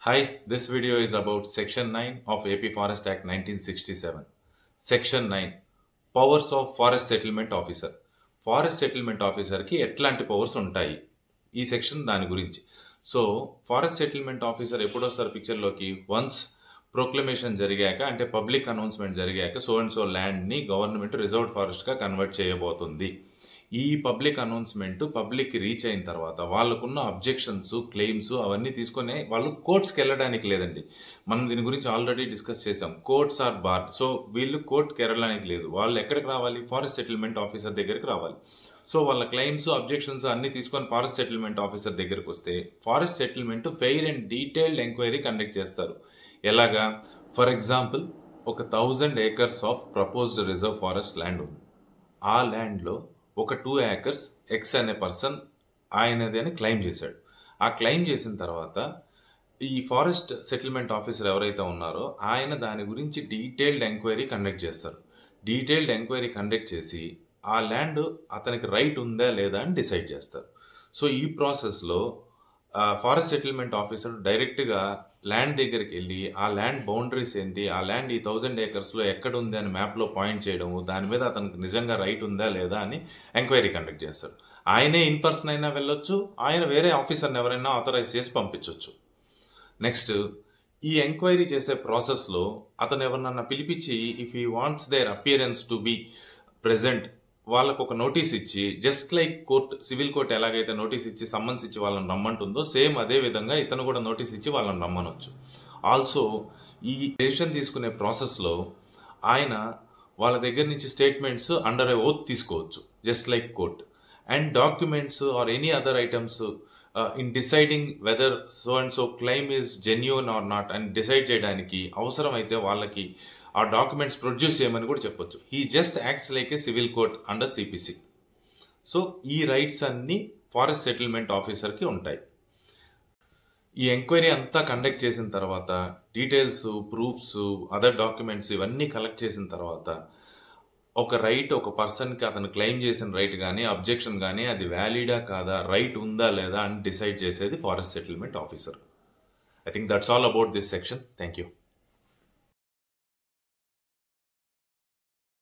Hi, this video is about Section 9 of AP Forest Act 1967. Section 9 Powers of Forest Settlement Officer. Forest Settlement Officer ki ఎట్లాంటి powers ఉంటాయి ఈ section దాని గురించి. So forest settlement officer ఎప్పుడు వస్తారు పిక్చర్లోకి? Once proclamation జరిగాక, అంటే public announcement జరిగాక సో అండ్ సో ల్యాండ్ని గవర్నమెంట్ రిజర్వ్డ్ ఫారెస్ట్గా కన్వర్ట్ చేయబోతుంది. ఈ పబ్లిక్ అనౌన్స్మెంట్ పబ్లిక్కి రీచ్ అయిన తర్వాత వాళ్ళకున్న అబ్జెక్షన్స్, క్లెయిమ్స్ అవన్నీ తీసుకొని వాళ్ళు కోర్ట్స్కి వెళ్ళడానికి లేదండి. మనం దీని గురించి ఆల్రెడీ డిస్కస్ చేసాం. Courts are bar. సో వీళ్ళు కోర్టుకి వెళ్ళడానికి లేదు. వాళ్ళు ఎక్కడికి రావాలి? ఫారెస్ట్ సెటిల్మెంట్ ఆఫీసర్ దగ్గరికి రావాలి. సో వాళ్ళ క్లెయిమ్స్, అబ్జెక్షన్స్ అన్ని తీసుకొని ఫారెస్ట్ సెటిల్మెంట్ ఆఫీసర్ దగ్గరికి వస్తే forest settlement fair and detailed enquiry conduct చేస్తారు. ఎలాగా? ఫర్ ఎగ్జాంపుల్, ఒక 1000 acres of proposed reserve forest land ఉంది. ఆ ల్యాండ్లో ఒక 2 acres ఎక్స్ అనే పర్సన్ ఆయనది అని క్లెయిమ్ చేశాడు. ఆ క్లెయిమ్ చేసిన తర్వాత ఈ ఫారెస్ట్ సెటిల్మెంట్ ఆఫీసర్ ఎవరైతే ఉన్నారో ఆయన దాని గురించి డీటెయిల్డ్ ఎంక్వైరీ కండక్ట్ చేస్తారు. డీటెయిల్డ్ ఎంక్వైరీ కండక్ట్ చేసి ఆ ల్యాండ్ అతనికి రైట్ ఉందా లేదా అని డిసైడ్ చేస్తారు. సో ఈ ప్రాసెస్లో ఫారెస్ట్ సెటిల్మెంట్ ఆఫీసర్ డైరెక్ట్గా ల్యాండ్ దగ్గరికి వెళ్ళి ఆ ల్యాండ్ బౌండరీస్ ఏంటి, ఆ ల్యాండ్ ఈ 1000 acresలో ఎక్కడ ఉంది అని మ్యాప్లో పాయింట్ చేయడము, దాని మీద అతనికి నిజంగా రైట్ ఉందా లేదా అని ఎంక్వైరీ కండక్ట్ చేస్తారు. ఆయనే ఇన్ పర్సన్ అయినా వెళ్ళొచ్చు, ఆయన వేరే ఆఫీసర్ని ఎవరైనా ఆథరైజ్ చేసి పంపించవచ్చు. నెక్స్ట్, ఈ ఎంక్వైరీ చేసే ప్రాసెస్లో అతను ఎవరినన్నా పిలిపించి if he wants their appearance to be present వాళ్ళకు ఒక నోటీస్ ఇచ్చి, just like court, civil court ఎలాగైతే నోటీస్ ఇచ్చి సమ్మన్స్ ఇచ్చి వాళ్ళని రమ్మంటుందో సేమ్ అదే విధంగా ఇతను కూడా నోటీస్ ఇచ్చి వాళ్ళని రమ్మనొచ్చు. ఆల్సో ఈ డెసిషన్ తీసుకునే ప్రాసెస్లో ఆయన వాళ్ళ దగ్గర నుంచి స్టేట్మెంట్స్ అండర్ ఏ ఓత్ తీసుకోవచ్చు, just like court. And documents or any other items in deciding whether so and so claim is genuine or not అని డిసైడ్ చేయడానికి అవసరమైతే వాళ్ళకి ఆ డాక్యుమెంట్స్ ప్రొడ్యూస్ చేయమని కూడా చెప్పొచ్చు. He just acts like a civil court under CPC. So ఈ rights అన్ని ఫారెస్ట్ సెటిల్మెంట్ ఆఫీసర్కి ఉంటాయి. ఈ ఎంక్వైరీ అంతా కండక్ట్ చేసిన తర్వాత డీటెయిల్స్, ప్రూఫ్స్, అదర్ డాక్యుమెంట్స్ ఇవన్నీ కలెక్ట్ చేసిన తర్వాత ఒక రైట్, ఒక పర్సన్కి అతను క్లెయిమ్ చేసిన రైట్ కానీ అబ్జెక్షన్ కానీ అది వ్యాలిడా కాదా, రైట్ ఉందా లేదా అని డిసైడ్ చేసేది forest settlement officer. I think that's all about this section. Thank you.